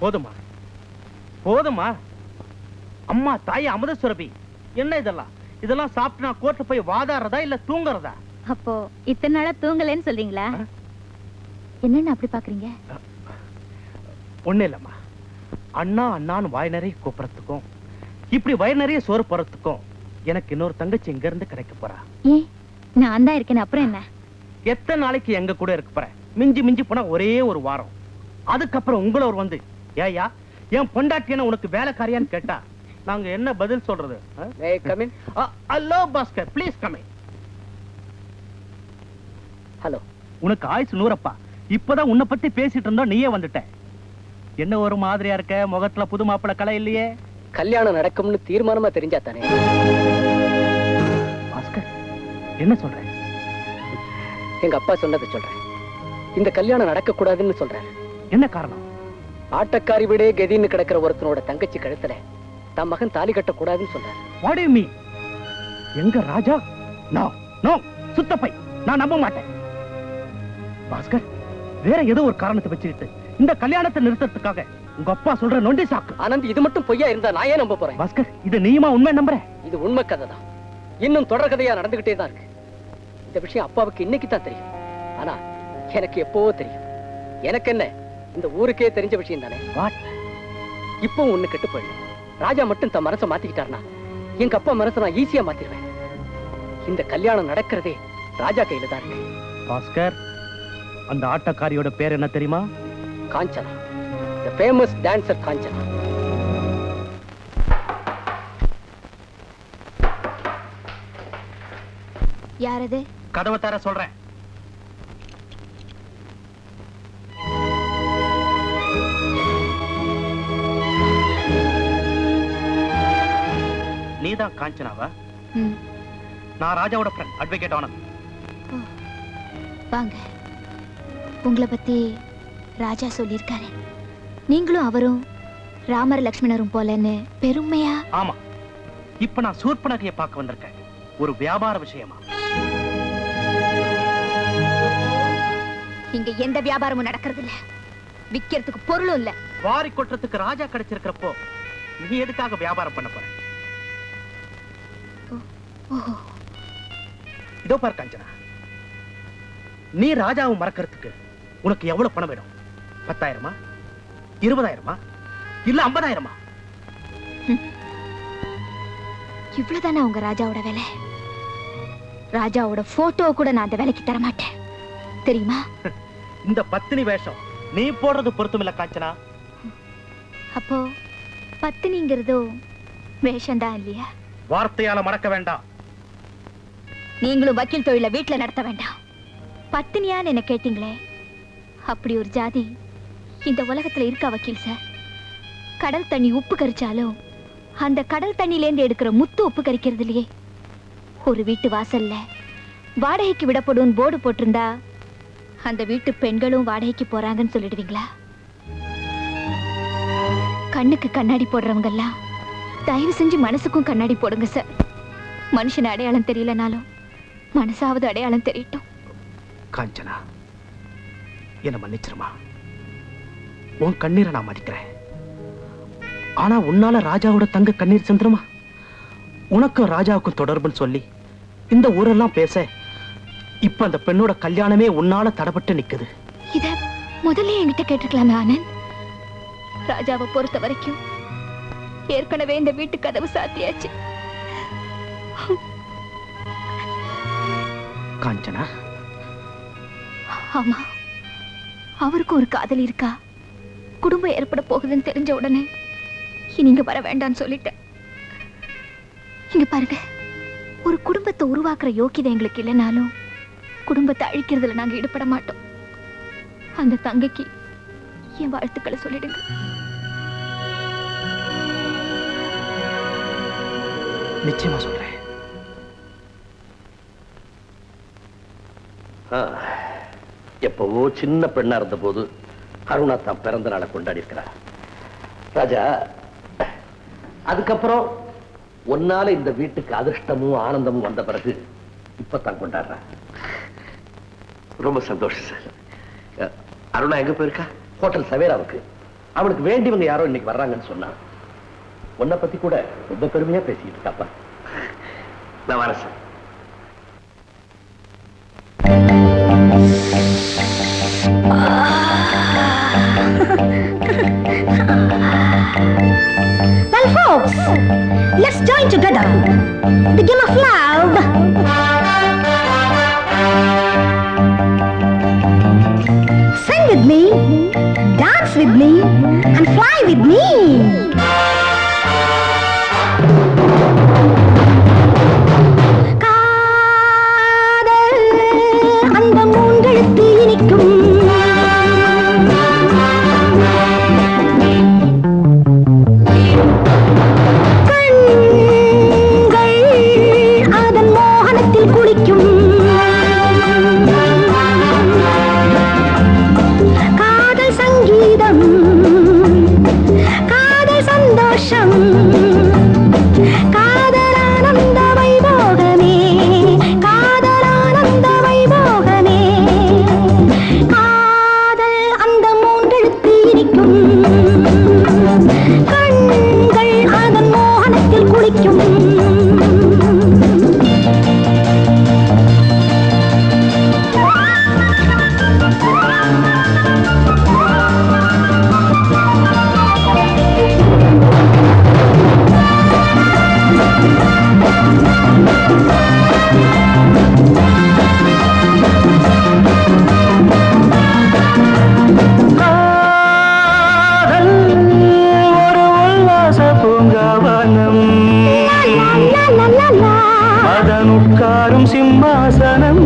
போதுமா போதுமா? அம்மா தாய் அமுத சுரபி, என்ன இதெல்லாம்? இதெல்லாம் சாப்பிட்டு நான் கோர்ட்டு போய் வாதாடுறதா இல்ல தூங்குறதா? அப்போ இத்தனை நாளா தூங்கலன்னு சொல்றீங்களா? என்னன்னு அப்படி பாக்குறீங்க? ஒண்ணு இல்லம்மா, அண்ணா அண்ணான்னு வாய் நிறைய கூப்பிடறதுக்கும் இப்படி வயிறு நிறைய சோறு போறதுக்கும் எனக்கு இன்னொரு தங்கச்சி எங்க இருந்து கிடைக்க போறா? ஏன் நான் தான் இருக்கேன், அப்புறம் என்ன? எத்தனை நாளைக்கு எங்க கூட இருக்க போற? மிஞ்சி மிஞ்சி போனா ஒரே ஒரு வாரம். அதுக்கப்புறம் உங்களோர் வந்து ஏயா என் பொண்டாட்டியான உனக்கு வேலைக்காரியான்னு கேட்டா நாங்க என்ன பதில் சொல்றது? Hello Bhaskar, please come in. Hello. உனக்கு ஆயுசு 100. இப்பதான் உன்னை பத்தி பேசிட்டு இருந்தோம், நீயே வந்துட்ட. என்ன ஒரு மாதிரியா இருக்க? முகத்துல புது மாப்பிள கலை இல்லையே. கல்யாணம் நடக்கும்னு தீர்மானமா தெரிஞ்சா தானே. பாஸ்கர், என்ன சொல்ற? எங்க அப்பா சொன்னதை சொல்றேன். இந்த கல்யாணம் நடக்க கூடாதுன்னு சொல்றேன். என்ன காரணம்? ஆட்டக்காரி விடே கதின்னு கிடக்கிற ஒருத்தனோட தங்கச்சி கழுத்துல தன் மகன் தாலி கட்ட கூடாதுன்னு சொல்றாரு. What to you mean? எங்க ராஜா? நோ நோ, சுத்தப்பை, நான் நம்ப மாட்டேன். பாஸ்கர், வேற ஏதோ ஒரு காரணத்தை வச்சுக்கிட்டு இந்த கல்யாணத்தை நிறுத்தறதுக்காக உங்க அப்பா சொல்ற நொண்டி சாக்கு. ஆனந்த், இது மட்டும் பொய்யா இருந்தா நான் ஏன் நம்ப போறேன்? பாஸ்கர், இது நீயுமா உண்மை நம்புற? இது உண்மை கதை தான். இன்னும் தொடர் கதையா நடந்துகிட்டே தான் இருக்கு. இந்த விஷயம் அப்பாவுக்கு இன்னைக்கு தான் தெரியும். ஆனா எனக்கு எப்பவோ தெரியும். எனக்கு என்ன, இந்த ஊருக்கே தெரிஞ்ச விஷயம் தானே. வாட்? இப்போ ஒண்ணு கெட்டு போயிடும். ராஜா மட்டும் தன் மனசை மாத்திக்கிட்டாருனா எங்க அப்பா மனசை நான் ஈஸியா மாத்திடுவேன். இந்த கல்யாணம் நடக்கிறதே ராஜா கையில தான் இருக்கு. பாஸ்கர், அந்த ஆட்டக்காரியோட பேர் என்ன தெரியுமா? Kanchana, the famous dancer Kanchana. யாரது? கதவை தர சொல்றேன். நீதான் காஞ்சனாவா? நான் ராஜாவோட ஃப்ரெண்ட், அட்வொகேட் ஆனந்த். வாங்க. உங்களை பத்தி ராஜா சொல்லியிருக்காரு. நீங்களும் அவரும் ராமர் லக்ஷ்மணரும் போலன்னு பெருமையா. ஆமா, இப்ப நான் சூர்பனகையை பார்க்க வந்திருக்கேன், ஒரு வியாபார விஷயமா. இங்க எந்த வியாபாரமும் நடக்கிறது இல்ல, விக்கிறதுக்கு பொருளும் இல்ல. வாரி கொட்டுறதுக்கு ராஜா கிடைச்சிருக்கிறப்போ நீ எதுக்காக வியாபாரம் பண்ண போற? இதோ பாரு காஞ்சனா, நீ ராஜாவை மறக்கிறதுக்கு உனக்கு எவ்வளவு பணம் வேணும்? 10,000, 20,000, இல்ல 50,000? இவ்வளவுதானே உங்க ராஜாவோட வேலை? ராஜாவோட போட்டோ கூட நான் அந்த வேலைக்கு தர மாட்டேன், தெரியுமா? இந்த பத்தினி வேஷம் நீ போடுறது பொருத்தம் இல்ல காஞ்சனா. அப்போ பத்தினிங்கிறதோ வேஷம்தான் இல்லையா? வார்த்தையால மறக்க வேண்டாம். நீங்களும் வக்கீல் தொழில வீட்டுல நடத்த வேண்டாம். பத்தினியான்னு என்ன கேட்டீங்களே, அப்படி ஒரு ஜாதி இந்த உலகத்துல இருக்கா வக்கீல் சார்? கடல் தண்ணி உப்பு கரிச்சாலும் அந்த கடல் தண்ணியிலேருந்து எடுக்கிற முத்து உப்பு கரிக்கிறது இல்லையே. ஒரு வீட்டு வாசல்ல வாடகைக்கு விடப்படும் போர்டு போட்டிருந்தா அந்த வீட்டு பெண்களும் வாடகைக்கு போறாங்கன்னு சொல்லிடுவீங்களா? கண்ணுக்கு கண்ணாடி போடுறவங்க எல்லாம் தயவு செஞ்சு மனசுக்கும் கண்ணாடி போடுங்க சார். மனுஷன் அடையாளம் தெரியலனாலும் மனசாவது அடையாளம் தெரியட்டும். காஞ்சனா, என்ன மன்னிச்சிருமா. உன் கண்ணீரை நான் மதிக்கிறேன். ஆனா உன்னால ராஜாவோட தங்க கண்ணீர் சிந்துருமா? உனக்கும் ராஜாவுக்கும் தொடர்புன்னு சொல்லி இந்த ஊரெல்லாம் பேச இப்ப அந்த பெண்ணோட கல்யாணமே உன்னால தடப்பட்டு நிக்குது. இத முதல்ல என்கிட்ட கேட்டுக்கலாமே ஆனந்த். ராஜாவை பொறுத்த வரைக்கும் ஏற்கனவே இந்த வீட்டு கதவு சாத்தியாச்சு. காஞ்சனா, ஆமா, அவருக்கு ஒரு காதல் இருக்கா. குடும்பம் ஏற்பட போகுதுன்னு தெரிஞ்ச உடனே நீங்க வர வேண்டாம்னு சொல்லிட்டேன். இங்க பாருங்க, ஒரு குடும்பத்தை உருவாக்குற யோக்கியதை எங்களுக்கு இல்லைனாலும் குடும்பத்தை அழிக்கிறதுல நாங்க ஈடுபட மாட்டோம். அந்த தங்கைக்கு என் வாழ்த்துக்களை சொல்லிடுங்க. நிச்சயமா சொல்றேன். எப்பவோ சின்ன பெண்ணா இருந்த போது அருணா தான் பிறந்த நாளை கொண்டாடி இருக்கிறார். ராஜா, அதுக்கப்புறம் ஒன்னால இந்த வீட்டுக்கு அதிர்ஷ்டமும் ஆனந்தமும் வந்த பிறகு இப்பதான் கொண்டாடுற. ரொம்ப சந்தோஷம் சார். அருணா எங்க போயிருக்கா? ஹோட்டல் சவேராவுக்கு. அவனுக்கு வேண்டியவங்க யாரோ இன்னைக்கு வர்றாங்கன்னு சொன்னா உன்னை பத்தி கூட ரொம்ப பெருமையா பேசிட்டு இருக்காப்பா. நான் வரேன் sir. Well, folks, let's join together the game of love. Sing with me, dance with me, and fly with me. காதல் அந்த மூன்றெழுத்து இனிக்கும். சிம்மாசனம்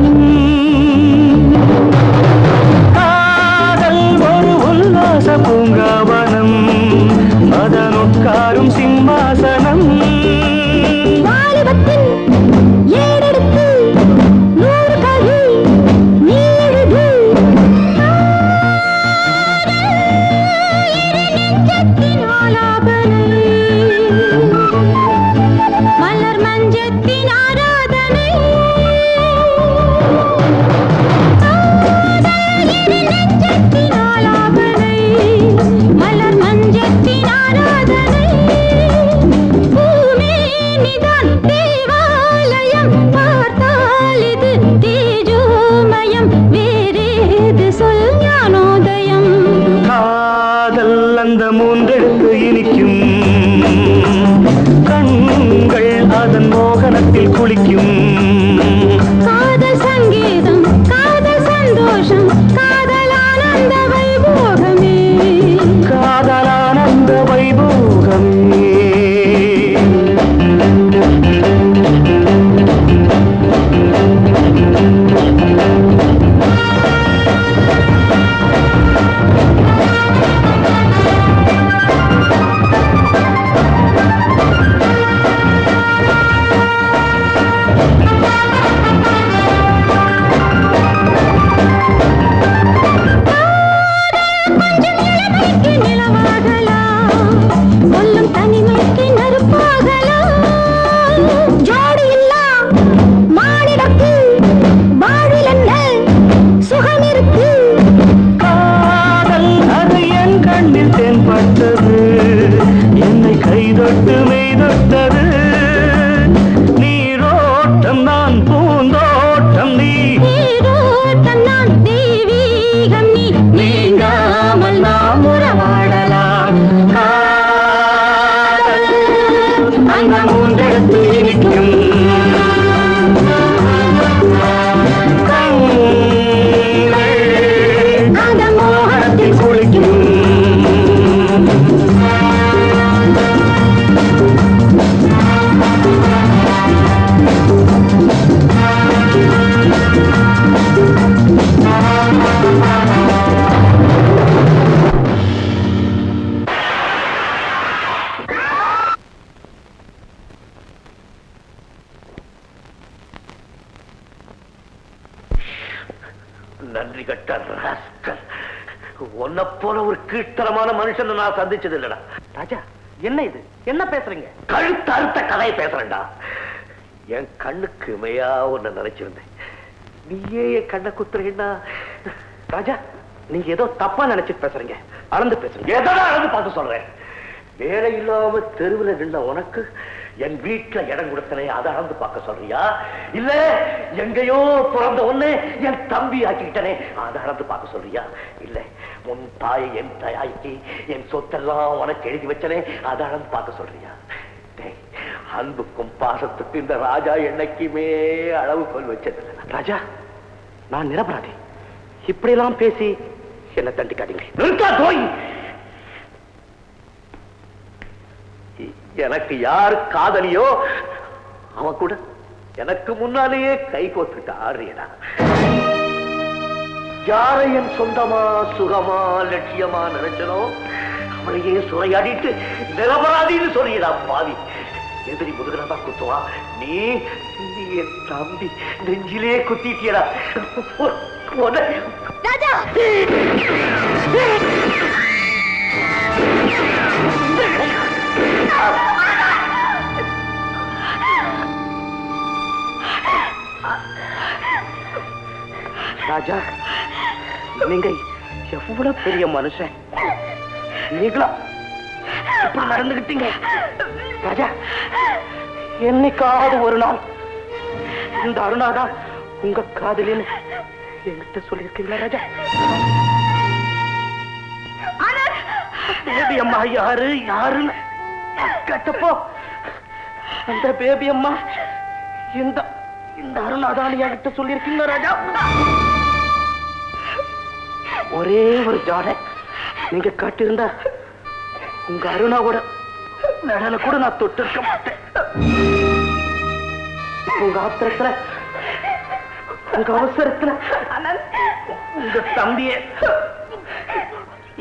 காதல் ஒரு உல்லாச பூங்காவனம் அதனுட்காரும் சிம்மாசனம் வாலிபத்தின் ஏறெடுத்து 100 கவி நீ எழுது நெஞ்சத்தின் ஆலாபனை மலர் மஞ்சத்தின் ஆராதனை நெஞ்சத்தின் ஆலாபனை மலர் மஞ்சத்தின் ஆராதனை பூமேனிதான் தேவாலயம் பார்த்தால் இது தேஜோமயம் வேறேது சொல் ஞானோதயம் காதல் அந்த மூன்றெழுத்து இனிக்கும் கண்கள் அதன் மோகனத்தில் குளிக்கும் காதல் சங்கீதம் காதல் சந்தோஷம் காதல் ஆனந்த வைபோகமே காதலானந்த வைபோகமே என்னை கைதொட்டு மெய்தொட்டது நீரோட்டம் நான் பூந்தோட்டம் நீ நீரோட்டம் நான் தெய்வீகம் நீ நீங்காமல் நாம் உறவாடலாம் காதல் அந்த மூன்றெழுத்து இனிக்கும் அந்த மோகத்தில் குளிக்கும் நன்றி கட்ட ராஸ்கல் உன்னை போல ஒரு கீழ்த்தரமான மனுஷன் நான் சந்திச்சது இல்லடா. ராஜா, என்ன இது? என்ன பேசுறீங்க? கழுத்து அறுத்த கதையை பேசுறேன்டா. என் கண்ணுக்கு இமையா ஒன்னு நினைச்சிருந்தேன், நீயே என் கண்ணை குத்துறீன்னா. ராஜா, நீங்க ஏதோ தப்பா நினைச்சிட்டு பேசுறீங்க. அளந்து பேசுறீங்க. எதனா அளந்து பார்க்க சொல்றேன். வேலை இல்லாம தெருவில் நின்ற உனக்கு என் வீட்டுல இடம் கொடுத்தனே அதை அளந்து பார்க்க சொல்றியா? இல்ல எங்கேயோ பிறந்த ஒண்ணு என் தம்பி ஆக்கிக்கிட்டனே அதை அளந்து பார்க்க சொல்றியா? இல்ல உன் தாயை என் தாய்க்கு என் சொத்தெல்லாம் உனக்கு எழுதி வச்சனே அதை அளந்து பார்க்க சொல்றியா? அன்புக்கும் பாசத்துக்கும் இந்த ராஜா என்னைக்குமே அளவுகோல் வச்சது. ராஜா, நான் நிரபராதி. இப்படியெல்லாம் பேசி என்ன தண்டி காட்டீங்க. நிறுத்தா போய். எனக்கு யார் காதலியோ அவன் கூட எனக்கு முன்னாலேயே கை கோத்துட்டு ஆடுறியடா. யாரை என் சொந்தமா சுகமா லட்சியமா நினைச்சனோ அவளையே சுரையாடிட்டு நிரபராதின்னு சொல்லியடா பாவி. எதிரி முதுகதான் குத்துவா, நீ என் தம்பி நெஞ்சிலே குத்திட்டியடா. ராஜா, ராஜா, நீங்க எவ்வளவு பெரிய மனுஷன். நீங்களா இப்படி நடந்துகிட்டீங்க? ராஜா, என்னைக்காவது ஒரு நாள் இந்த அருணாதான் உங்க காதலின்னு என்கிட்ட சொல்லியிருக்கீங்களா ராஜா? பேபி அம்மா யாரு யாருன்னு கேட்டப்போ அந்த பேபி அம்மா இந்த இந்த அருணாதான் என்கிட்ட சொல்லியிருக்கீங்களா ராஜா? ஒரே ஒரு ஜாடை நீங்க காட்டியிருந்தா உங்க அருணாவோட நடன கூட நான் தொட்டு இருக்க மாட்டேன். உங்க ஆத்திரத்துல உங்க அவசரத்துல உங்க தம்பிய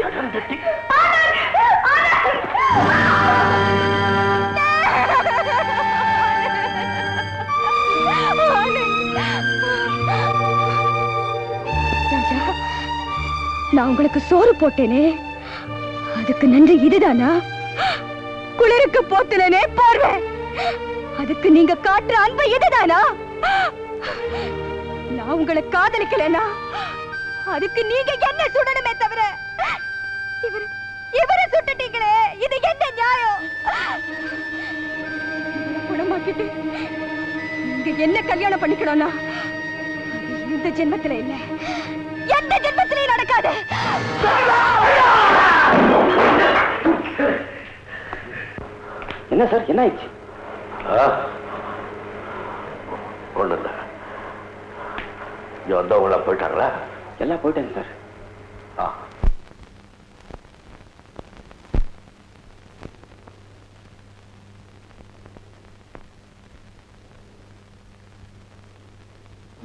இடம் தட்டி நான் உங்களுக்கு சோறு போட்டேனே, அதுக்கு நன்றி இதுதானா? குளிருக்கு போத்தினே போர்வேன், அதுக்கு நீங்க காட்டுற அன்பு இதுதானா? நான் உங்களை காதலிக்கலனா அதுக்கு நீங்க என்ன சுடணுமே தவிர இவரை சுட்டுட்டீங்களே, இது என்ன நியாயம்? குணமாக்கிட்டு நீங்க என்ன கல்யாணம் பண்ணிக்கணும்னா இந்த ஜென்மத்துல இல்ல, எந்த ஜென்மத்திலையும் நடக்காது. என்ன சார், என்ன ஆயிடுச்சு? ஒண்ணு இல்ல. வந்தவங்கள போயிட்டாங்களா? எல்லாம் போயிட்டாங்க சார்.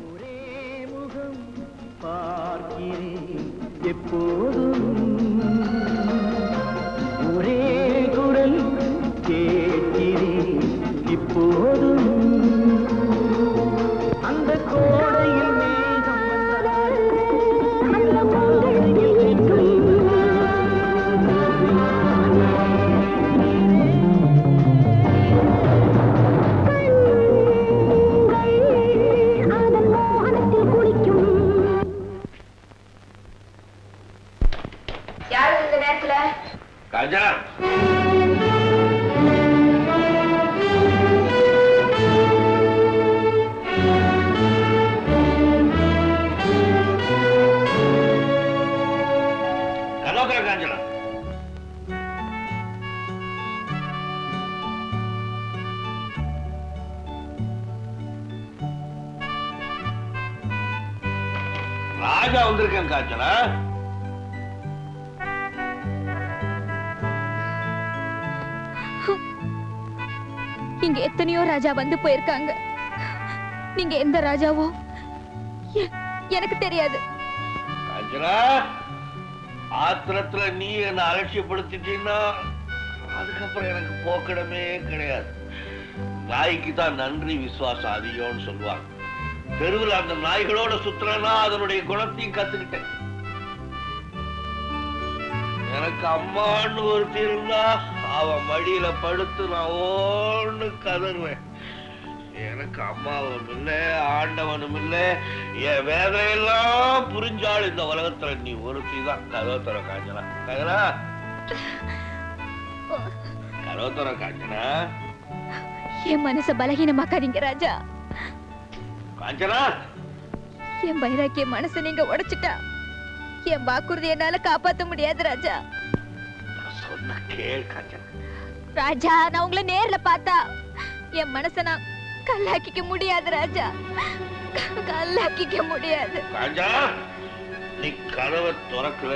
ஒரே முகம் பார்க்கிறேன் எப்போதும், ஒரே குரல் கேட்கிறேன் இப்போதும். அந்த கோடையில் மேகம் வந்தால் அந்த மாலையில் என்றும் ராஜா, காஞ்சனா, ராஜா வந்திருக்கேன் காஞ்சனா. இங்க எத்தனையோ ராஜா வந்து போயிருக்காங்க. நீங்க எந்த ராஜாவோ எனக்கு தெரியாது. காஞ்சனா, ஆத்திரத்துல நீ என்ன அலட்சியப்படுத்திட்டீங்கன்னா அதுக்கப்புறம் எனக்கு போக்கிடமே கிடையாது. நாய்க்கு தான் நன்றி விசுவாசம் அதிகம்னு சொல்லுவாங்க. தெருவில் அந்த நாய்களோட சுத்துறனா அதனுடைய குணத்தையும் கத்துக்கிட்டேன். எனக்கு அம்மான்னு ஒருத்தி இருந்தா அவ மடியில படுத்து நான் ஓன்னு கதறுவேன். எனக்கு அம்மாவும் இல்லை, ஆண்டவனும் இல்ல, என் வேதனையெல்லாம் புரிஞ்சாள் இந்த உலகத்துல நீ ஒருத்திதான். கதவை தர காஞ்சனா, காஞ்சனா, கதவை தர காஞ்சனா. என் மனச பலகீனமாக்காதீங்க ராஜா. காஞ்சனா, என் வைராக்கிய மனசை நீங்க உடைச்சிட்டா என் வாக்குறுதி என்னால காப்பாத்த முடியாது ராஜா. சொன்ன கேள் காஞ்சனா. ராஜா, நான் உங்களை நேர்ல பார்த்தா என் மனச நான் கல்லாக்கிக்க முடியாது ராஜா, கல்லாக்கிக்க முடியாது. காஞ்சா, நீ கதவை திறக்கல,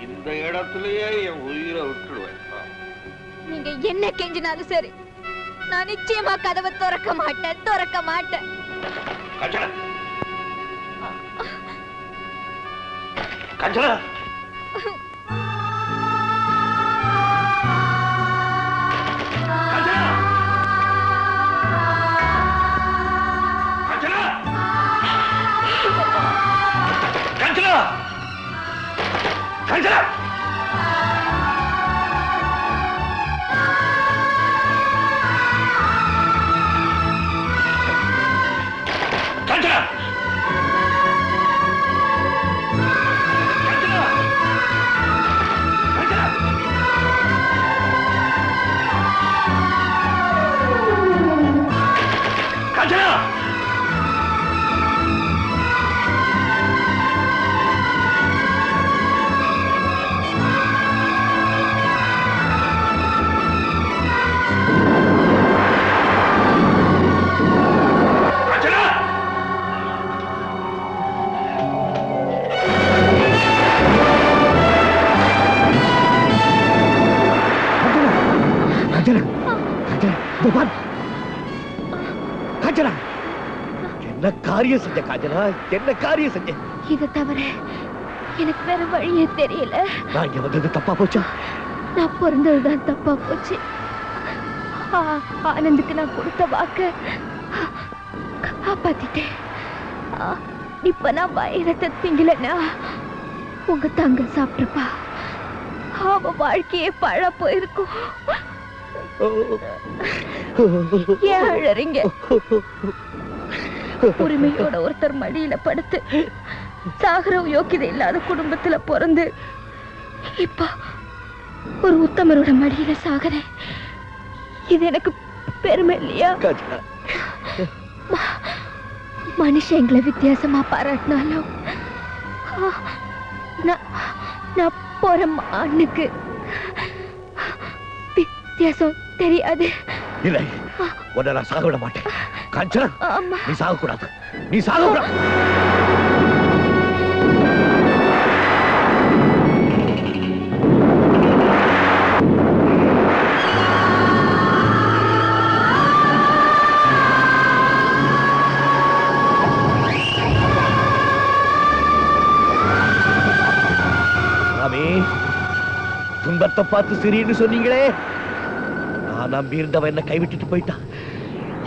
இந்த இடத்துலயே என் உயிரை விட்டுடுவேன். நீங்க என்ன கெஞ்சினாலும் சரி, நான் நிச்சயமா கதவை திறக்க மாட்டேன், திறக்க மாட்டேன். காஞ்சனா, காஞ்சனா, காஞ்சனா, காஞ்சனா, காஞ்சனா, என்ன காரியம் செஞ்ச காஞ்சனா, என்ன காரியம் செஞ்ச? இதை தவிர எனக்கு வேற வழியே தெரியல. நான் இங்க வந்தது தப்பா போச்சா? நான் பிறந்ததுதான் தப்பா போச்சு. ஆனந்துக்கு நான் கொடுத்த வாக்க காப்பாத்திட்டேன். இப்ப நான் வைரத்தை திங்கலன்னா உங்க தங்க சாப்பிட்டுப்பா, அவ வாழ்க்கையே பழ போயிருக்கும். ஏன் அழறீங்க? உரிமையோட ஒருத்தர் மடியில படுத்து சாகர யோக்கியதை இல்லாத குடும்பத்துல பிறந்து இப்ப ஒரு உத்தமரோட மடியில சாகறேன். இது எனக்கு பெருமை இல்லையா? மனுஷங்களை வித்தியாசமா பாராட்டினாலும் நான் போற மண்ணுக்கு வித்தியாசம் தெரியாது. இல்லை, உன்னை நான் சாக விட மாட்டேன். காஞ்சனா, நீ சாகக்கூடாது, நீ சாகக்கூடாது. சாமி, துன்பத்தை பார்த்து சிரின்னு சொன்னீங்களே, நான் நம்பி இருந்தவன் என்ன கைவிட்டுட்டு போயிட்டான்.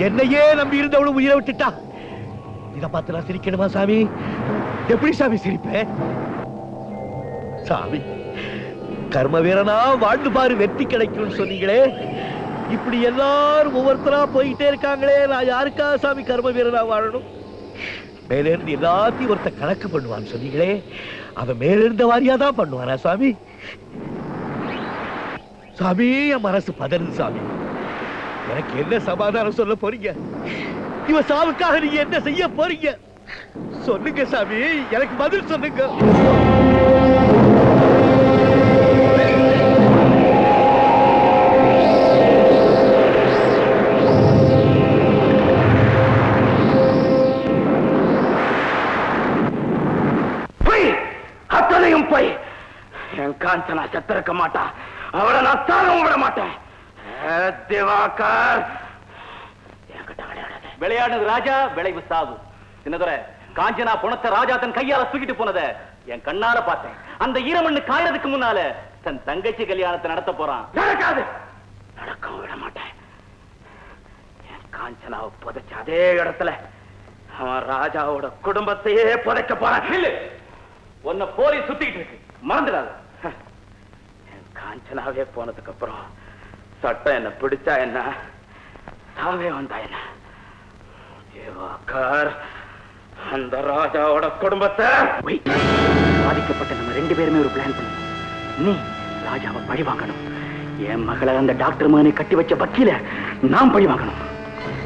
என்னையே நம்பி இருந்தவளும் உயிரை விட்டுட்டா. இத பார்த்து நான் சிரிக்கணுமா சாமி? எப்படி சாமி சிரிப்பேன்? சாமி, கர்ம வீரனா வாழ்ந்து பாரு வெற்றி கிடைக்கும்னு சொன்னீங்களே, இப்படி எல்லாரும் ஒவ்வொருத்தரா போயிட்டே இருக்காங்களே, நான் யாருக்கா சாமி கர்ம வீரனா வாழணும்? மேல இருந்து எல்லாத்தையும் ஒருத்த கணக்கு பண்ணுவான்னு சொன்னீங்களே, அவன் மேல இருந்த வாரியா தான் பண்ணுவானா சாமி? சாமி, என் மனசு பதறுது சாமி. எனக்கு என்ன சமாதானம் சொல்ல போறீங்க? இவ சாவுக்காக நீங்க என்ன செய்ய போறீங்க? சொல்லுங்க சாமி, எனக்கு பதில் சொல்லுங்க. போய், அத்தனையும் போய். என் காஞ்சனா செத்திருக்க மாட்டா, அவளை நான் சாகவும் விட மாட்டேன். திவாகர், விளையாடுறது ராஜா, விளைவு சாவு. சின்னதுரை, காஞ்சனா பணத்தை ராஜா தன் கையால தூக்கிட்டு போனதை என் கண்ணால பார்த்தேன். அந்த ஈரமண்ணு காயறதுக்கு முன்னால தன் தங்கச்சி கல்யாணத்தை நடத்த போறான். நடக்காது, நடக்கவும் விட மாட்டேன். என் காஞ்சனாவை புதைச்ச அதே இடத்துல அவன் ராஜாவோட குடும்பத்தையே புதைக்க போறான். இல்ல, உன்னை போலீஸ் சுத்திக்கிட்டு இருக்கு, மறந்துடாது. என் காஞ்சனாவே போனதுக்கு அப்புறம் சட்டம் என்ன பிடிச்சா என்ன, சாவே வந்தா என்ன, அந்த ராஜாவோட குடும்பத்தை பாதிக்கப்பட்ட நம்ம 2 பேருமே ஒரு பிளான் பண்ணணும். நீ ராஜாவை பழி வாங்கணும். என் மகளை அந்த டாக்டர் மகனை கட்டி வச்ச வக்கீல நான் பழி வாங்கணும்.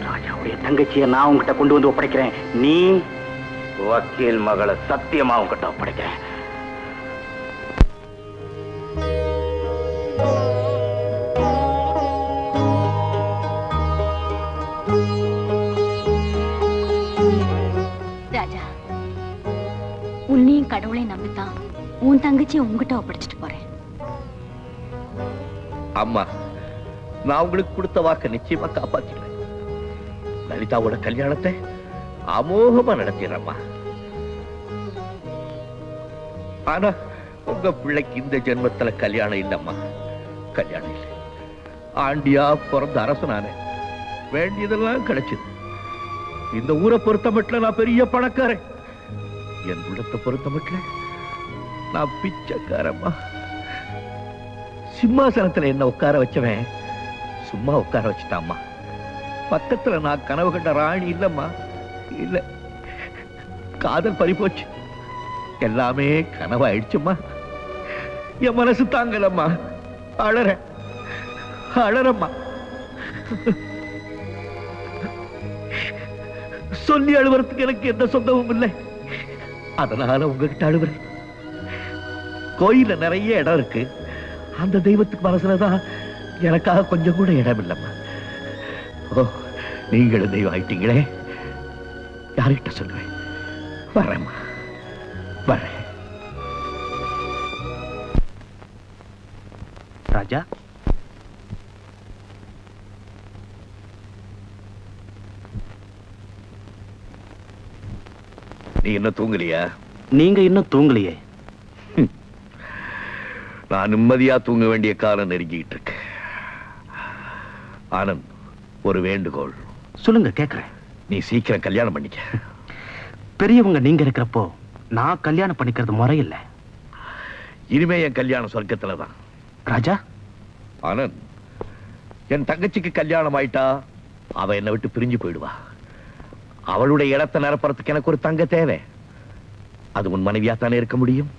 ராஜாவுடைய தங்கச்சியை நான் உங்ககிட்ட கொண்டு வந்து ஒப்படைக்கிறேன். நீ வக்கீல் மகளை சத்தியமா உங்ககிட்ட ஒப்படைக்கிறேன். ராஜா, உன்னையும் கடவுளை நம்பித்தான் உன் தங்கச்சியை உங்ககிட்ட ஒப்படைச்சிட்டு போறேன். அம்மா, நான் உங்களுக்கு கொடுத்த வாக்க நிச்சயமா காப்பாத்திடுறேன். லலிதாவோட கல்யாணத்தை அமோகமா நடத்திடுறேம்மா. ஆனா உங்க பிள்ளைக்கு இந்த ஜென்மத்துல கல்யாணம் இல்லம்மா. கல்யாணம் இல்லை. ஆண்டியா பிறந்த அரசனானே, வேண்டியதெல்லாம் கிடைச்சது. இந்த ஊரை பொறுத்த மட்டும் நான் பெரிய பணக்காரன். என் உள்ளத்தை பொறுத்த மட்டும் நான் பிச்சைக்காரம்மா. சிம்மாசனத்துல என்ன உட்கார வச்சவன் சும்மா உட்கார வச்சுட்டாம்மா. பக்கத்துல நான் கனவு கண்ட ராணி இல்லம்மா. இல்ல, காதல் பறிப்போச்சு. எல்லாமே கனவாயிடுச்சும்மா. என் மனசு தாங்கலம்மா. அழறம்மா. சொல்லி அழுவறதுக்கு எனக்கு எந்த சொந்தமும் இல்லை. அதனால உங்ககிட்ட அழுவுறேன். கோயில நிறைய இடம் இருக்கு. அந்த தெய்வத்துக்கு மனசுலதான் எனக்காக கொஞ்சம் கூட இடம் இல்லம்மா. ஓ, நீங்களும் தெய்வம் ஆயிட்டீங்களே. யார்கிட்ட சொல்லுவேன்? வரேம்மா, வரேன். ராஜா, நீ இன்னும் தூங்கலையா? நீங்க இன்னும் தூங்கலையே. நான் நிம்மதியா தூங்க வேண்டிய காலம் நெருங்கிட்டு இருக்கு. ஆனந்த், ஒரு வேண்டுகோள். சொல்லுங்க, கேக்குறேன். நீ சீக்கிரம் கல்யாணம் பண்ணிக்க. பெரியவங்க நீங்க இருக்கிறப்போ நான் கல்யாணம் பண்ணிக்கிறது முறையில்லை. இனிமே என் கல்யாணம் சொர்க்கத்துலதான். ராஜா, ஆனந்த், என் தங்கச்சிக்கு கல்யாணம் ஆயிட்டா அவ என்னை விட்டு பிரிஞ்சு போயிடுவா. அவளுடைய இடத்தை நிரப்புறதுக்கு எனக்கு ஒரு தங்க தேவை. அது உன் மனைவியா தானே இருக்க முடியும்.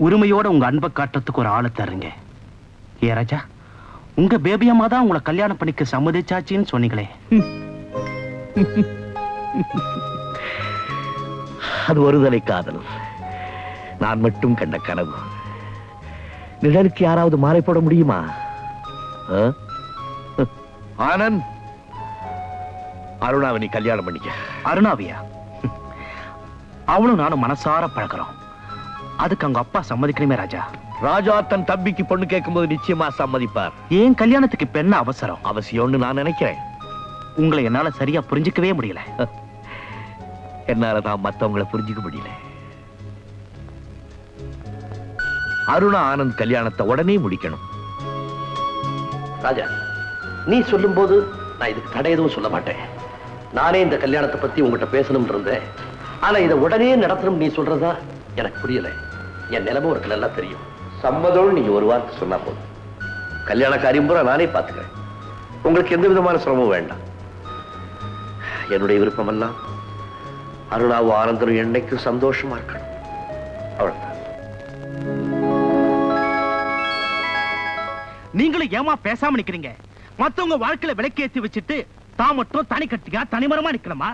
உரிமையோட உங்க அன்பை காட்டுறதுக்கு ஒரு ஆளை தருங்க. ஏ ராஜா, உங்க பேபியம்மா தான் உங்களை கல்யாணம் பண்ணிக்க சம்மதிச்சாச்சின்னு சொன்னீங்களே. அது ஒருதலை காதல். நான் மட்டும் கண்ட கனவு. நிழலுக்கு யாராவது மாலை போட முடியுமா? ஆனந்த், அருணாவை நீ கல்யாணம் பண்ணிக்க. அருணாவியா? அவளும் நானும் மனசார பழகிறோம். அதுக்கு அவங்க அப்பா சம்மதிக்கணுமே ராஜா. ராஜா தன் தம்பிக்கு பொண்ணு கேட்கும்போது நிச்சயமா சம்மதிப்பார். ஏன் கல்யாணத்துக்கு இப்ப என்ன அவசரம்? அவசியம்னு நான் நினைக்கிறேன். உங்களை என்னால சரியா புரிஞ்சுக்கவே முடியல. என்னாலதான் மத்தவங்களை புரிஞ்சுக்க முடியல. அருணா ஆனந்த் கல்யாணத்தை உடனே முடிக்கணும். ராஜா, நீ சொல்லும் போது நான் இதுக்கு தடை எதுவும் சொல்ல மாட்டேன். நானே இந்த கல்யாணத்தை பத்தி உங்ககிட்ட பேசணும்னு இருந்தேன். ஆனா இதை உடனே நடத்தணும் நீ சொல்றதா எனக்கு புரியல. என் நிலைமை உனக்கு நல்லா தெரியும். சம்மதம் நீங்க ஒரு வார்த்தை சொன்னா போதும். கல்யாண காரியம் பூரா நானே பார்த்துக்கிறேன். உங்களுக்கு எந்த விதமான சிரமமும் வேண்டாம். என்னுடைய விருப்பம் எல்லாம் அருணாவும் ஆனந்தரும் என்னைக்கும் சந்தோஷமா இருக்கணும். அவ்வளவுதான். நீங்களும் ஏமா பேசாம நிக்கிறீங்க? மத்தவங்க வாழ்க்கையில விலைக்கு ஏற்றி வச்சுட்டு தான் மட்டும் தனி கட்டிக்கா தனிமரமா நிக்கணுமா?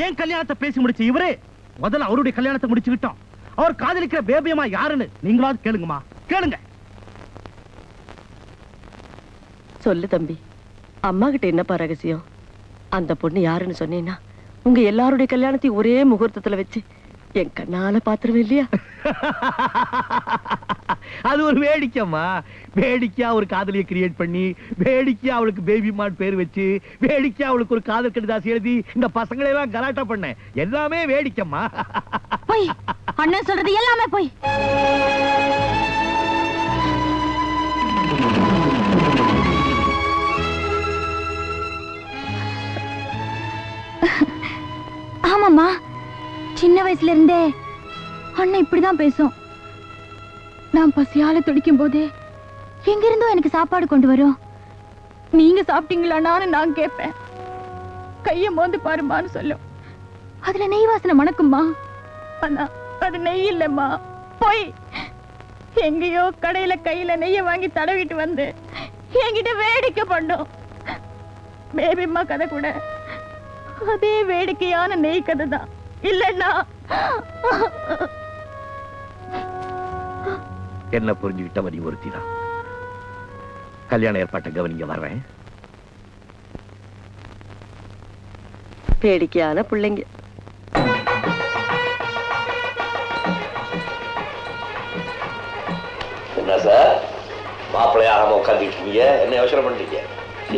ஏன் கல்யாணத்தை பேசி முடிச்சு இவரு முதல்ல அவருடைய கல்யாணத்தை முடிச்சுக்கிட்டோம். அவர் காதலிக்கிற பேபியம்மா யாருன்னு நீங்களாவது கேளுங்கம்மா, கேளுங்க. சொல்லு தம்பி, அம்மா கிட்ட என்னப்பா ரகசியம்? அந்த பொண்ணு யாருன்னு சொன்னீங்கன்னா உங்க எல்லாருடைய கல்யாணத்தையும் ஒரே முகூர்த்தத்துல வச்சு என் கண்ணால பாத்துருவேன் இல்லையா? அது ஒரு வேடிக்கைமா. வேடிக்கையா ஒரு காதலியை கிரியேட் பண்ணி, வேடிக்கையா அவளுக்கு பேபி மாட் பேர் வச்சு, வேடிக்கையா அவளுக்கு ஒரு காதல் கடிதாசி எழுதி இந்த பசங்களை எல்லாம் கலாட்டா பண்ண எல்லாமே வேடிக்கைமா. போய் அண்ணன் சொல்றது எல்லாமே போய். ஆமாம்மா, சின்ன வயசுல இருந்தே அண்ணன் இப்படிதான் பேசும். நான் பசியால துடிக்கும் போதே எங்கிருந்தோ எனக்கு சாப்பாடு கொண்டு வரும். நீங்க சாப்பிட்டீங்களான்னு நான் கேட்பேன். கைய மோந்து பாருமான்னு சொல்லும். அதுல நெய் வாசனை மணக்கும்மா. ஆனா அது நெய் இல்லம்மா, போய் எங்கேயோ கடையில கையில நெய்ய வாங்கி தடவிட்டு வந்து என்கிட்ட வேடிக்கை பண்ணும். பேபிம்மா கதை கூட அதே வேடிக்கையான நெய் கதை தான். இல்லன்னா என்ன புரிஞ்சுக்கிட்டவன் நீ ஒருத்தி தான். கல்யாண ஏற்பாட்டை கவனிங்க, வர்றேன். வேடிக்கையான பிள்ளைங்க. என்ன சார், மாப்பிள்ளையாகாம உட்காந்துட்டு இருக்கீங்க? என்ன யோசனை பண்றீங்க?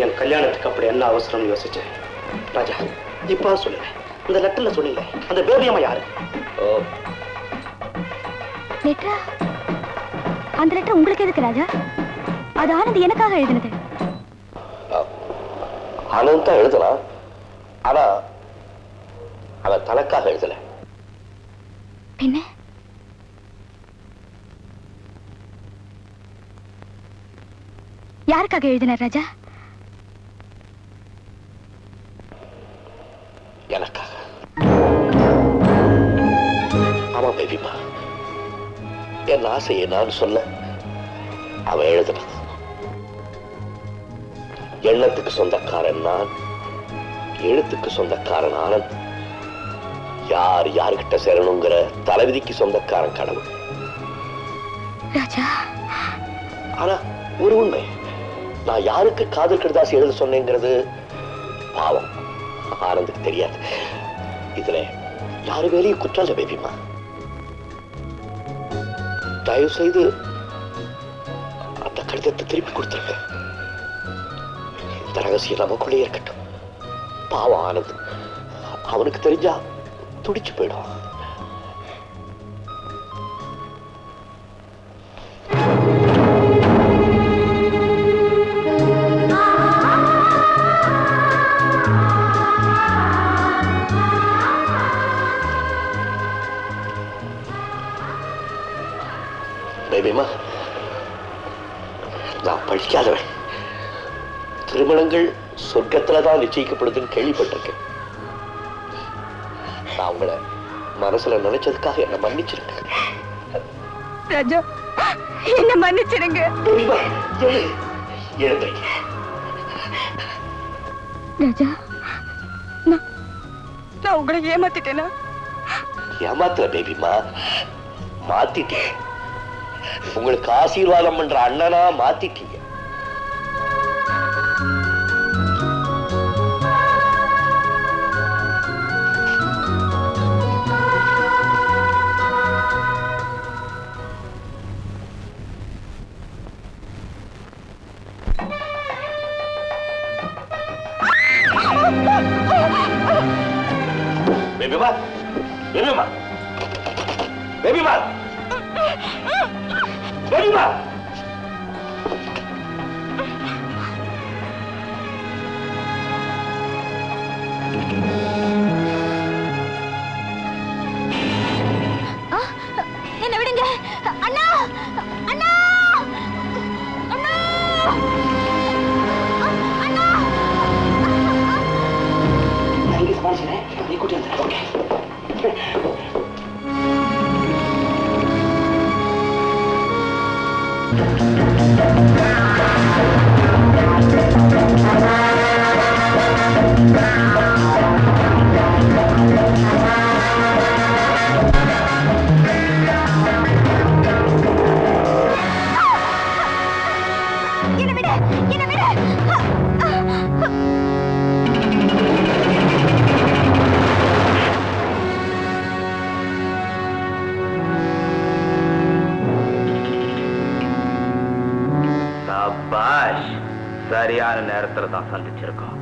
என் கல்யாணத்துக்கு அப்படி என்ன அவசரம் யோசிச்சேன். ராஜா, இப்ப சொல்லுங்க, இந்த லெட்டர்ல சொன்னீங்க அந்த பேபி அம்மா யாரு? ஓ, லெட்டரா? அந்த லெட்டர் உங்களுக்கு எதுக்கு ராஜா? அது ஆனந்த் எனக்காக எழுதினது. ஆனந்த் தான் எழுதலாம், ஆனா அவன் தனக்காக எழுதல. என்ன? யாருக்காக எழுதினார் ராஜா? எனக்காக. ஆமா பேபிமா, என் ஆசையை நான் சொல்ல அவன் எழுதுனது. எண்ணத்துக்கு சொந்தக்காரன் நான், எழுத்துக்கு சொந்தக்காரன் ஆனந்த். யார் யாருக்கிட்ட சேரணுங்கிற தலைவிதிக்கு சொந்தக்காரன் கடவுள். ராஜா, ஆனா ஒரு உண்மை, நான் யாருக்கு காதல் கடிதாசி எழுத சொன்னேங்கிறது பாவம் ஆனந்துக்கு தெரியாது. இதுல யாரு வேலையும் குற்றம் இல்லை பேபிமா. தயவு செய்து அந்த கடிதத்தை திருப்பி கொடுத்துருங்க. இந்த ரகசியம் நமக்குள்ளே இருக்கட்டும். பாவம் ஆனந்த், அவனுக்கு தெரிஞ்சா துடிச்சு போயிடும். பேபிமா, நான் படிக்காதவன். திருமணங்கள் சொர்க்கத்துலதான் நிச்சயிக்கப்படுதுன்னு கேள்விப்பட்டிருக்கேன். நான் உங்களை மனசுல நினைச்சதுக்காக என்ன மன்னிச்சிருங்க ராஜா, என்ன மன்னிச்சிருங்க. எழுதுறீங்க ராஜா, நான் உங்களை ஏமாத்திட்டேனா? ஏமாத்தல பேபிமா, மாத்திட்டீங்க. உங்களுக்கு ஆசீர்வாதம் பண்ற அண்ணனா மாத்திட்டீங்க. பேபிமா, பேபிமா, பேபிமா, பேபிமா. என்ன விடுங்க அண்ணா, அண்ணா, அண்ணா, அண்ணா. நான் இங்கே சமாளிச்சேன், நீ கூட்டி வந்து. ஓகே. என்ன விடு, என்ன விடு. சபாஷ், சரியான நேரத்துல தான் சந்திச்சிருக்கோம்.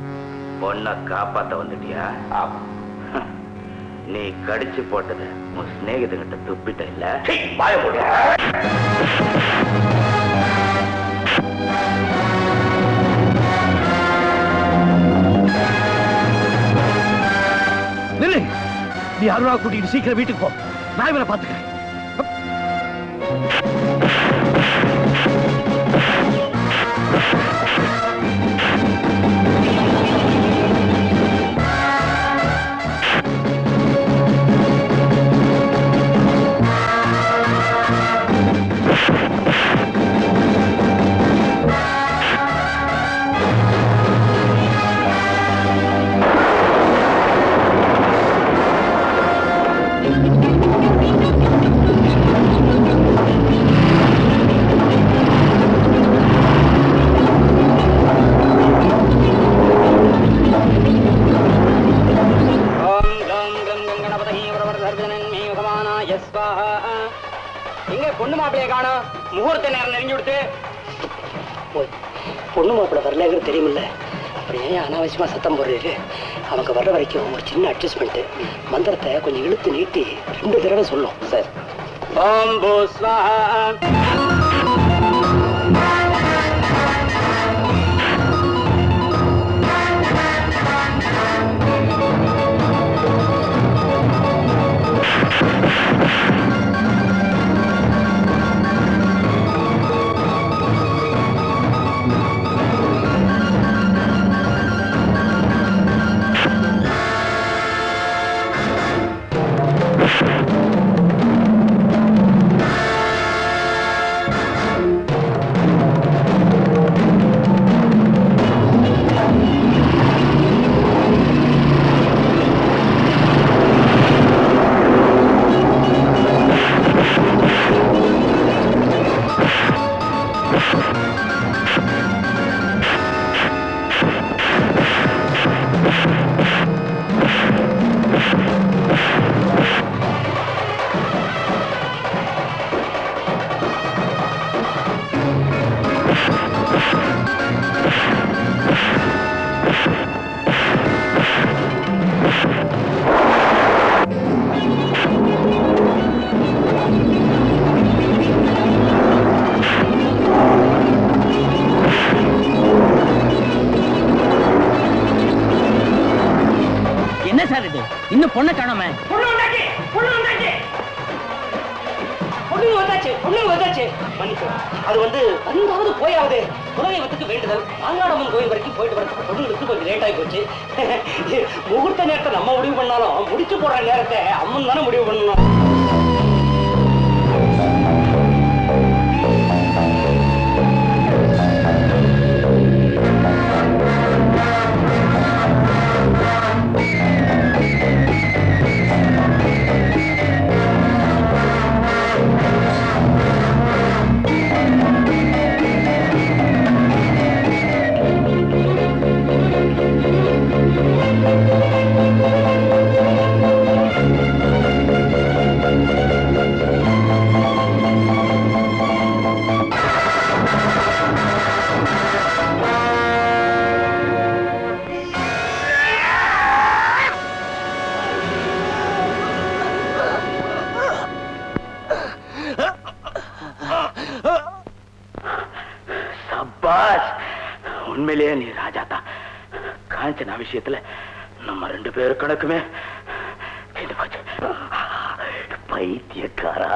பொண்ணை காப்பாத்த வந்துட்டியா? நீ கடிச்சு போட்டது உன் சிநேகிதங்கிட்ட துப்பிட்ட இல்ல? பாய போட. நில்லு, நீ அருணா கூட்டிட்டு சீக்கிரம் வீட்டுக்கு போ. நான் இவரை பாத்துக்கிறேன். எங்க பொண்ணு மாப்பிள்ளைய காணோம்? முகூர்த்த நேரம் நெருங்கி விடுத்து. பொண்ணு மாப்பிள்ளை வரலங்கிறது தெரியுமில்ல, அப்புறம் ஏன் அனாவசியமா சத்தம் போடுறீரு? அவங்க வர்ற வரைக்கும் ஒரு சின்ன அட்ஜஸ்ட்மெண்ட். மந்திரத்தை கொஞ்சம் இழுத்து நீட்டி 2 தடவை சொல்லும் சார். ஓம் பூ ஸ்வாஹா. இன்னும் பொண்ணை காணோமே. அது வந்தாவது போயாவது குலதெய்வத்துக்கு வேண்டுதல். ஆங்காடம்மன் கோயில் வரைக்கும் போயிட்டு வரதுக்கு பொண்ணுங்களுக்கு கொஞ்சம் லேட் ஆகி போச்சு. முகூர்த்த நேரத்தை நம்ம முடிவு பண்ணாலும் முடிச்சு போடுற நேரத்தை அம்மன் தானே முடிவு பண்ணணும். உண்மையிலேயே நீ ராஜா தான். காஞ்சனா விஷயத்துல நம்ம 2 பேரு கணக்குமே பைத்தியக்காரா,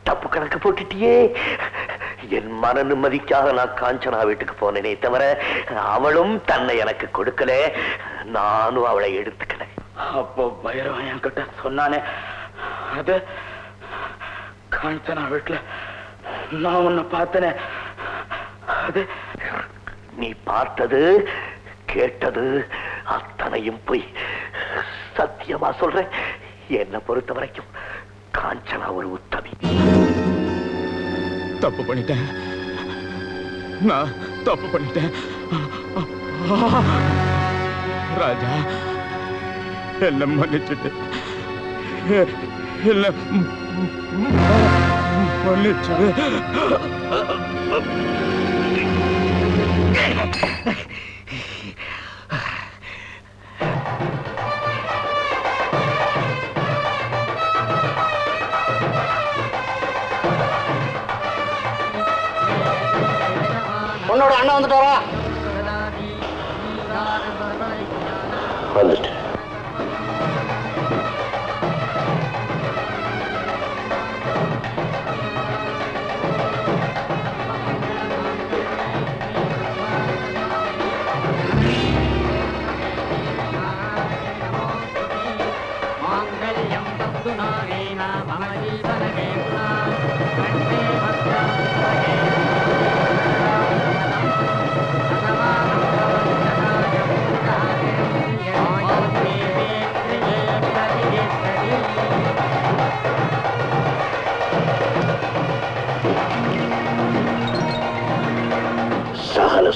தப்பு கணக்கு போட்டுட்டியே. என் மன நிம்மதிக்காக நான் காஞ்சனா வீட்டுக்கு போனேனே தவிர அவளும் தன்னை எனக்கு கொடுக்கல, நானும் அவளை எடுத்துக்கல. அப்போ பைரவன் என்கிட்ட சொன்னானே, அது காஞ்சனா வீட்டுல நான் உன்னை பார்த்தனே, அது நீ பார்த்தது கேட்டது அத்தனையும் போய். சத்தியமா சொல்றேன், என்னை பொறுத்த வரைக்கும் காஞ்சனா ஒரு உத்தமி. தப்பு பண்ணிட்டேன், நான் தப்பு பண்ணிட்டேன். ராஜா, என்ன மன்னிச்சுட்டு, என்ன மன்னிச்சுடு. உன்னோட அண்ணன் வந்துட்டாரா? வந்துட்டு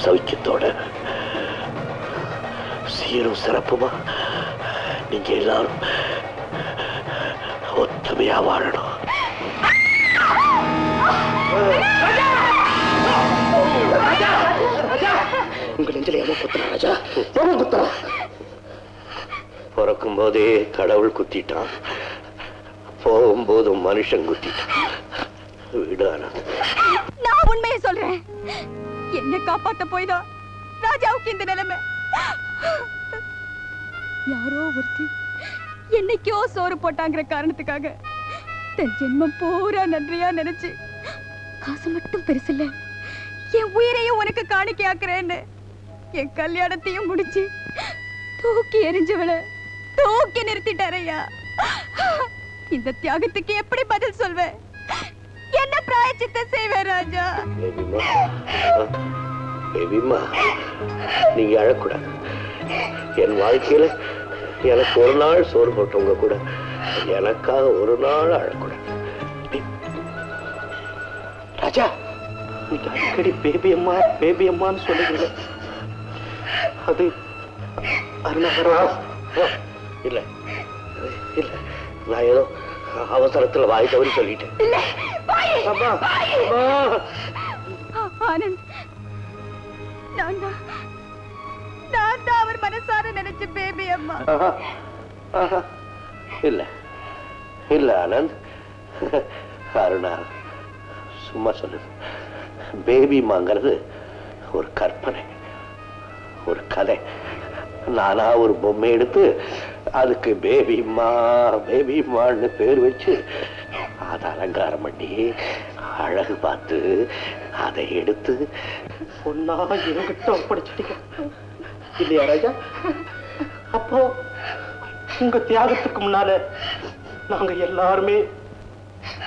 சௌக்கியத்தோட சீரும் சிறப்புமா நீங்க எல்லாரும் ஒத்துமையா வாழணும். உங்க நெஞ்சில எவன் குத்துறான் ராஜா? எவன் குத்துறான்? பிறக்கும் போதே கடவுள் குத்திட்டான், போகும்போது மனுஷன் குத்திட்டான். விடு ஆனந்த். நான் உண்மையை சொல்றேன். என்ன காப்பாத்த போய்தான் ராஜாவுக்கு இந்த நிலைமை. யாரோ ஒருத்தி என்னைக்கோ சோறு போட்டாங்கிற காரணத்துக்காக தன் ஜென்மம் பூரா நன்றியா நினைச்சு காசு மட்டும் பெருசில்ல, என் உயிரையும் உனக்கு காணிக்கையாக்குறேன்னு என் கல்யாணத்தையும் முடிச்சு தூக்கி எரிஞ்சவள தூக்கி நிறுத்திட்டாரையா. இந்த தியாகத்துக்கு எப்படி பதில் சொல்வேன்? என்ன பிராயச்சித்த செய்வேன் ராஜா? பேபிமா, நீங்க அழக்கூடாது. என் வாழ்க்கையில எனக்கு ஒரு நாள் சோறு போட்டவங்க கூட எனக்காக ஒரு நாள் அழக்கூடாது. ராஜா, நீங்க அடிக்கடி பேபி அம்மான்னு சொல்லுறீங்க. அது அருணாகரா? இல்ல இல்ல, நான் ஏதோ அவசரத்துல வாய் தவறி சொல்லிட்டேன். அம்மா, அம்மா. ஆனந்த், நான் தான் அவர் மனசார நினைச்ச பேபி அம்மா. இல்ல இல்ல ஆனந்த், அருணா சும்மா சொல்லு. பேபிமாங்கிறது ஒரு கற்பனை, ஒரு கதை. நானா ஒரு பொம்மை எடுத்து அதுக்கு பேபிமான்னு பேர் வச்சு அதை அலங்காரம் பண்ணி அழகு பார்த்து அதை எடுத்து ஒன்னா என்கிட்ட ஒப்படைச்சிட்டீங்க இல்லையா ராஜா? அப்போ உங்க தியாகத்துக்கு முன்னால நாங்க எல்லாருமே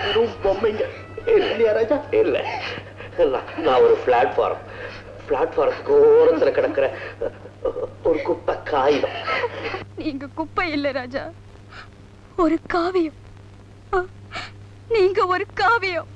வெறும் பொம்மைங்க இல்லையா ராஜா? இல்ல, நான் ஒரு பிளாட்ஃபாரத்துக்கு ஓரத்துல கிடக்கிற ஒரு குப்பை காகிதம். நீங்க குப்பை இல்ல ராஜா, ஒரு காவியம். நீங்க ஒரு காவியம்.